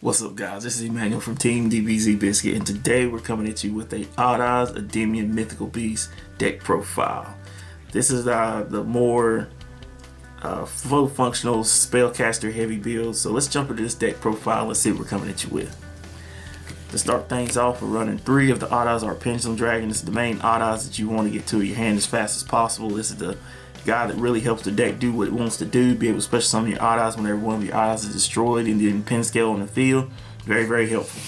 What's up, guys? This is Emmanuel from TeamDBZ Biscuit, and today we're coming at you with a Odd Eyes Endymion Mythical Beast deck profile. This is the more full functional spellcaster heavy build. So let's jump into this deck profile. Let's see what we're coming at you with. To start things off, we're running 3 of the Odd Eyes. Our Pendulum Dragon. This is the main Odd Eyes that you want to get to your hand as fast as possible. This is the guy that really helps the deck do what it wants to do, be able to special summon your Odd Eyes whenever one of your Odd Eyes is destroyed and then pin scale on the field. Very, very helpful.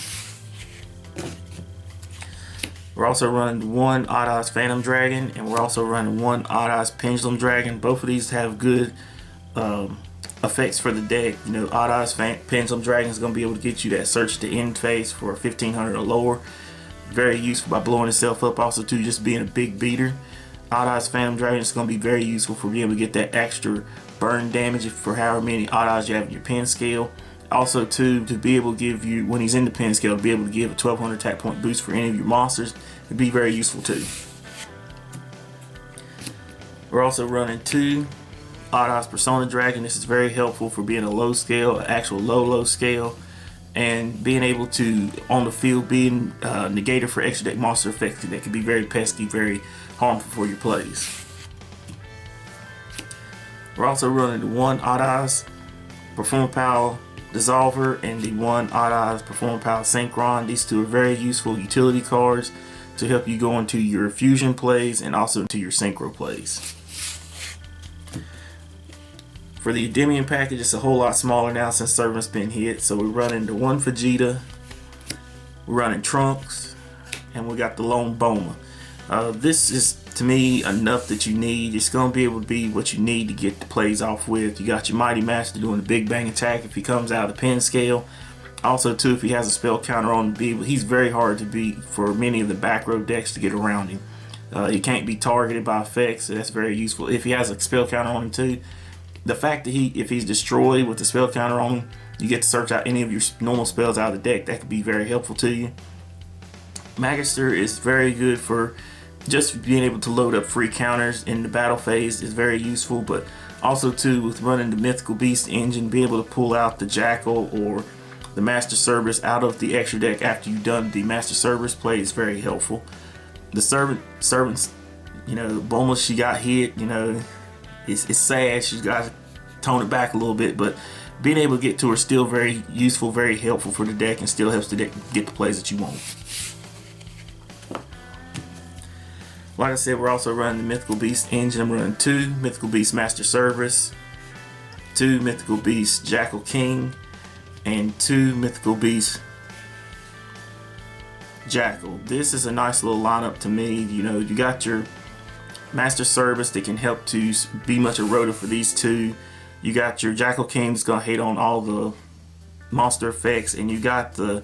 We're also running 1 Odd Eyes Phantom Dragon, and we're also running 1 Odd Eyes Pendulum Dragon. Both of these have good effects for the deck. You know, Odd Eyes Pendulum Dragon is going to be able to get you that search to end phase for 1500 or lower. Very useful by blowing itself up. Also, too, just being a big beater. Odd Eyes Phantom Dragon is going to be very useful for being able to get that extra burn damage for however many Odd Eyes you have in your pin scale. Also, too, to be able to give you, when he's in the pin scale, to be able to give a 1200 attack point boost for any of your monsters would be very useful too. We're also running 2 Odd Eyes Persona Dragon. This is very helpful for being a low scale, an actual low scale, and being able to, on the field, being negator for extra deck monster effects that can be very pesky, very harmful for your plays. We're also running 1 Odd Eyes Perform Power Dissolver and the 1 Odd Eyes Perform Power Synchron. These 2 are very useful utility cards to help you go into your fusion plays and also into your synchro plays. For the Endymion package, it's a whole lot smaller now since Servant's been hit. So we're running the 1 Vegeta, we're running Trunks, and we got the Lone Boma. This is, to me, enough that you need. It's going to be able to be what you need to get the plays off with. You got your Mighty Master doing the big bang attack if he comes out of the pin scale. Also, too, if he has a spell counter on him, he's very hard to beat for many of the back row decks to get around him. He can't be targeted by effects, so that's very useful. If he has a spell counter on him, too, the fact that if he's destroyed with the spell counter on him, you get to search out any of your normal spells out of the deck. That could be very helpful to you. Magister is very good for just being able to load up free counters in the battle phase is very useful, but also too with running the Mythical Beast engine, be able to pull out the Jackal or the Master Cerberus out of the extra deck after you've done the Master Cerberus play is very helpful. The servants, you know, Boma, she got hit, you know, it's sad, she's got to tone it back a little bit, but being able to get to her is still very useful, very helpful for the deck, and still helps the deck get the plays that you want. Like I said, we're also running the Mythical Beast engine. I'm running 2 Mythical Beast Master Cerberus, 2 Mythical Beast Jackal King, and 2 Mythical Beast Jackal. This is a nice little lineup to me. You know, you got your Master Cerberus that can help to be much eroded for these 2. You got your Jackal King that's gonna hate on all the monster effects, and you got the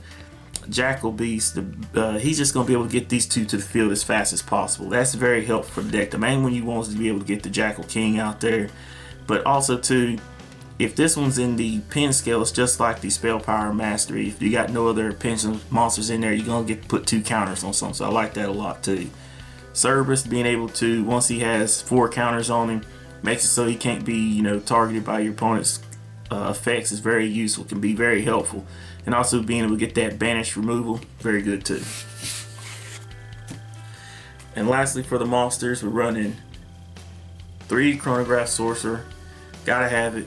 Jackal Beast. He's just going to be able to get these 2 to the field as fast as possible. That's very helpful for the deck. The main one you want is to be able to get the Jackal King out there. But also too, if this one's in the pin scale, it's just like the Spell Power Mastery. If you got no other pension monsters in there, you're going to get to put 2 counters on something. So I like that a lot too. Cerberus being able to, once he has 4 counters on him, makes it so he can't be, you know, targeted by your opponent's effects is very useful, can be very helpful. And also being able to get that banish removal, very good too. And lastly, for the monsters, we're running 3 Chronograph Sorcerer, gotta have it,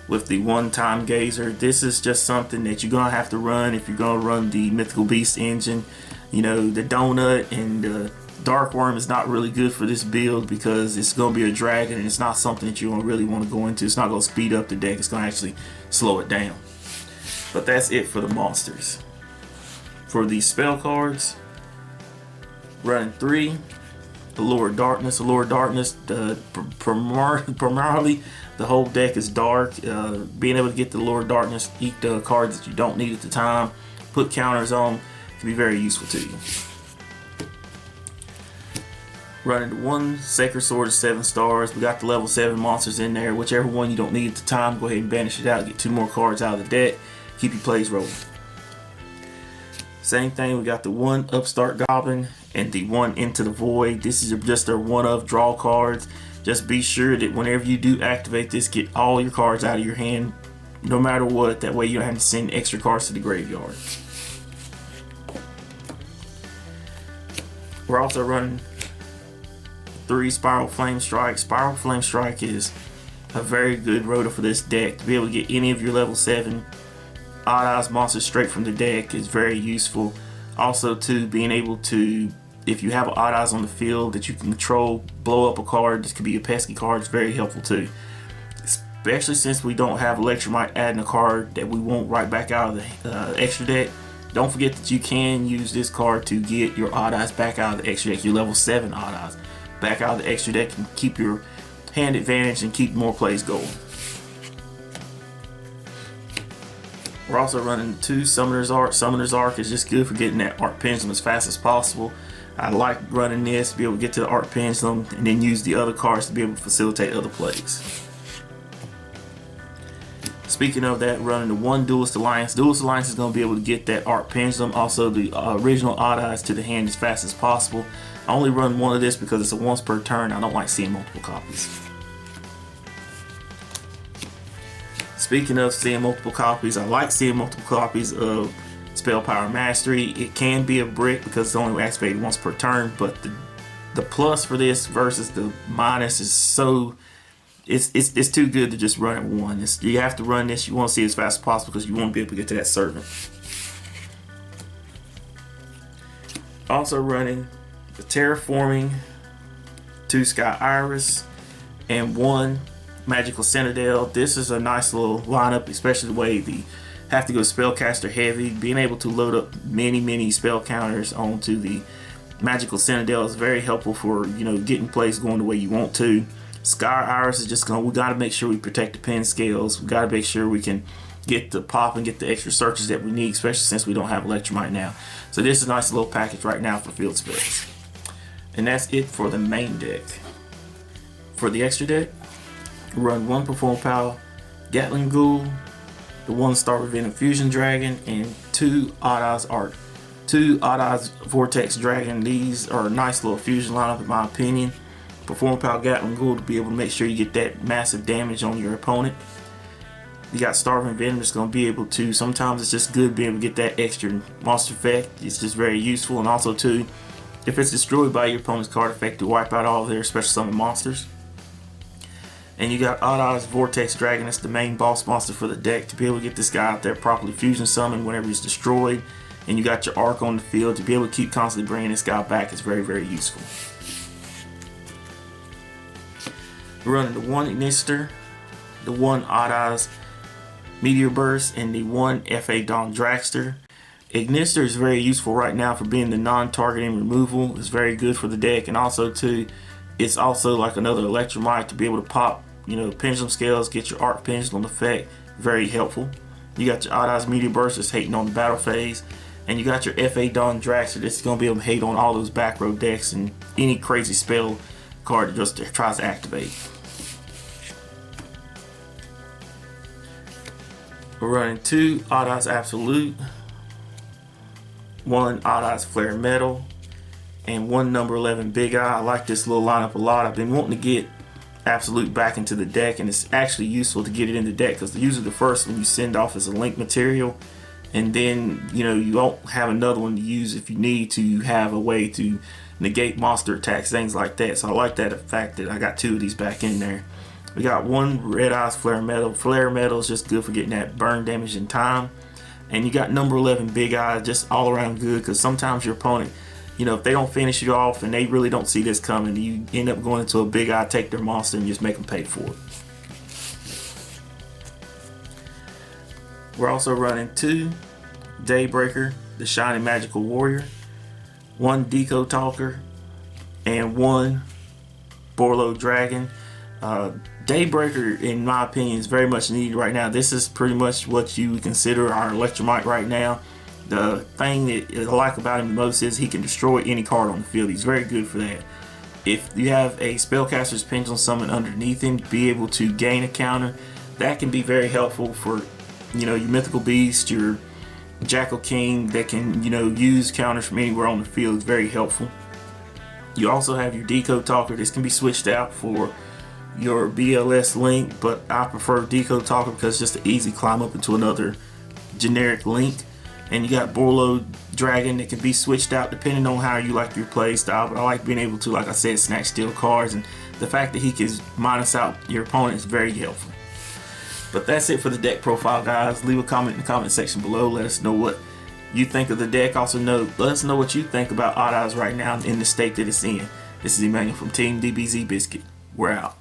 with the 1 Time Gazer. This is just something that you're gonna have to run if you're gonna run the Mythical Beast engine. You know, the Donut and the Dark Worm is not really good for this build because it's going to be a dragon and it's not something that you really want to go into. It's not going to speed up the deck, it's going to actually slow it down. But that's it for the monsters. For the spell cards, running 3 Allure Darkness. Allure Darkness, primarily the whole deck is dark. Being able to get the Allure Darkness, eat the cards that you don't need at the time, put counters on, can be very useful to you. Running 1 Sacred Sword of 7 stars. We got the level 7 monsters in there. Whichever one you don't need at the time, go ahead and banish it out. Get 2 more cards out of the deck. Keep your plays rolling. Same thing, we got the 1 Upstart Goblin and the 1 Into the Void. This is just their one-of draw cards. Just be sure that whenever you do activate this, get all your cards out of your hand no matter what. That way you don't have to send extra cards to the graveyard. We're also running 3 Spiral Flame Strike. Spiral Flame Strike is a very good rotor for this deck. To be able to get any of your level 7 odd odds monsters straight from the deck is very useful. Also too, being able to, if you have odd odds on the field that you can control, blow up a card, this could be a pesky card, is very helpful too. Especially since we don't have Electromite adding a card that we want right back out of the extra deck. Don't forget that you can use this card to get your odd odds back out of the extra deck, your level 7 odd odds back out of the extra deck, and keep your hand advantage and keep more plays going. We're also running 2 Summoner's Arc. Summoner's Arc is just good for getting that Arc Pendulum as fast as possible. I like running this to be able to get to the Arc Pendulum and then use the other cards to be able to facilitate other plays. Speaking of that, running the 1 Duelist Alliance. Duelist Alliance is going to be able to get that Arc Pendulum, also the original odd odds to the hand as fast as possible. I only run 1 of this because it's a once per turn. I don't like seeing multiple copies. Speaking of seeing multiple copies, I like seeing multiple copies of Spell Power Mastery. It can be a brick because it's only activated once per turn, but the plus for this versus the minus is so... It's too good to just run it 1. You have to run this. You want to see it as fast as possible because you won't be able to get to that servant. Also running the Terraforming, 2 Sky Iris, and 1 Magical Citadel. This is a nice little lineup, especially the way the have to go spellcaster heavy. Being able to load up many spell counters onto the Magical Citadel is very helpful for, you know, getting plays going the way you want to. Sky Iris is just going, we got to make sure we protect the pen scales. We got to make sure we can get the pop and get the extra searches that we need, especially since we don't have Electromite now. So this is a nice little package right now for field spells. And that's it for the main deck. For the extra deck, run 1 Perform Power Gatling Ghoul, the 1 Star Venom Fusion Dragon, and 2 Odd Odds Art. 2 Odd Odds Vortex Dragon. These are a nice little fusion lineup in my opinion. Perform Power Gatling Ghoul to be able to make sure you get that massive damage on your opponent. You got Starving Venom that's going to be able to, sometimes it's just good being able to get that extra monster effect. It's just very useful. And also too, if it's destroyed by your opponent's card effect, to wipe out all of their special summon monsters. And you got Odd Odds Vortex Dragon, that's the main boss monster for the deck, to be able to get this guy out there properly fusion summon whenever he's destroyed. And you got your Arc on the field to be able to keep constantly bringing this guy back. It's very useful. We're running the 1 Ignister, the 1 Odd Odds Meteor Burst, and the 1 FA Dawn Dragster. Ignister is very useful right now for being the non-targeting removal. It's very good for the deck, and also too, it's also like another Electromite to be able to pop, you know, Pendulum Scales, get your Arc Pendulum effect. Very helpful. You got your Odd Odds Meteor Burst that's hating on the battle phase, and you got your FA Dawn Dragster that's going to be able to hate on all those back row decks and any crazy spell card that just tries to activate. We're running 2 Odd Odds Absolute, 1 Odd Odds Flare Metal, and 1 number 11 Big Eye. I like this little lineup a lot. I've been wanting to get Absolute back into the deck, and it's actually useful to get it in the deck because usually the first one you send off is a link material, and then, you know, you won't have another one to use if you need to have a way to negate monster attacks, things like that. So I like that fact that I got 2 of these back in there. We got 1 Red Eyes Flare Metal. Flare Metal is just good for getting that burn damage in time. And you got number 11 Big Eye, just all around good, because sometimes your opponent, you know, if they don't finish you off and they really don't see this coming, you end up going into a Big Eye, take their monster, and just make them pay for it. We're also running 2 Daybreaker, the Shining Magical Warrior, 1 Deco Talker, and 1 Borlo Dragon. Daybreaker, in my opinion, is very much needed right now. This is pretty much what you would consider our Electromite right now. The thing that I like about him the most is he can destroy any card on the field. He's very good for that. If you have a Spellcaster's Pendulum summon underneath him to be able to gain a counter, that can be very helpful for, you know, your Mythical Beast, your Jackal King that can, you know, use counters from anywhere on the field. Is very helpful. You also have your Deco Talker. This can be switched out for your BLS link, but I prefer Decode Talker because it's just an easy climb up into another generic link. And you got Borlo Dragon that can be switched out depending on how you like your play style, but I like being able to, like I said, snatch steal cards, and the fact that he can minus out your opponent is very helpful. But that's it for the deck profile, guys. Leave a comment in the comment section below. Let us know what you think of the deck. Also, let us know what you think about Odd Eyes right now in the state that it's in. This is Emmanuel from Team DBZ Biscuit. We're out.